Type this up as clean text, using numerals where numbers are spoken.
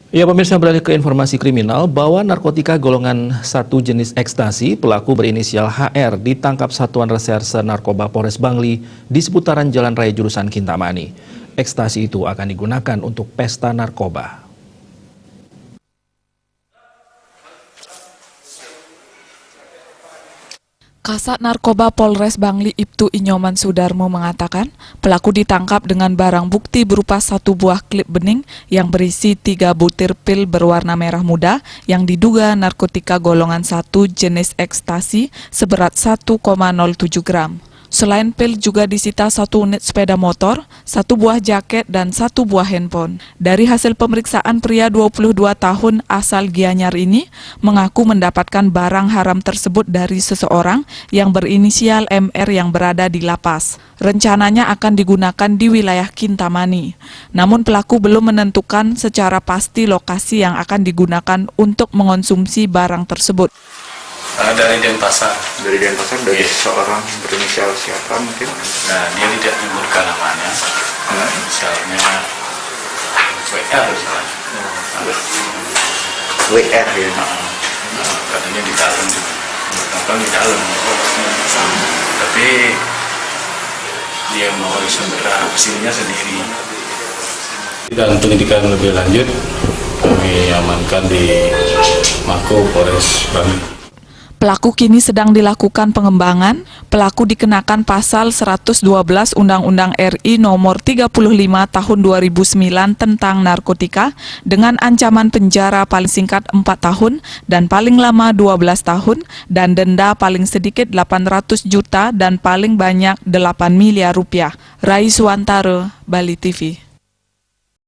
Ya, pemirsa, beralih ke informasi kriminal, bawa narkotika golongan 1 jenis ekstasi, pelaku berinisial HR ditangkap Satuan Reserse Narkoba Polres Bangli di seputaran Jalan Raya jurusan Kintamani. Ekstasi itu akan digunakan untuk pesta narkoba. Kasat Narkoba Polres Bangli Ibtu Inyoman Sudarmo mengatakan pelaku ditangkap dengan barang bukti berupa 1 buah klip bening yang berisi 3 butir pil berwarna merah muda yang diduga narkotika golongan 1 jenis ekstasi seberat 1,07 gram. Selain pil juga disita 1 unit sepeda motor, 1 buah jaket, dan 1 buah handphone. Dari hasil pemeriksaan, pria 22 tahun asal Gianyar ini mengaku mendapatkan barang haram tersebut dari seseorang yang berinisial MR yang berada di lapas. Rencananya akan digunakan di wilayah Kintamani. Namun pelaku belum menentukan secara pasti lokasi yang akan digunakan untuk mengonsumsi barang tersebut. Dari Denpasar. Dari Denpasar, dari seorang berinisial siapa mungkin? Nah, dia tidak menyebutkan namanya. Inisialnya WR misalnya. WR ya? Katanya di dalam juga. Di dalam. Tapi dia mau hasilnya sendiri. Dan penyidikan lebih lanjut kami amankan di Mako Polres Bangli. Pelaku kini sedang dilakukan pengembangan. Pelaku dikenakan pasal 112 Undang-Undang RI nomor 35 tahun 2009 tentang narkotika dengan ancaman penjara paling singkat 4 tahun dan paling lama 12 tahun dan denda paling sedikit 800 juta dan paling banyak 8 miliar rupiah. Rai Suwantara, Bali TV.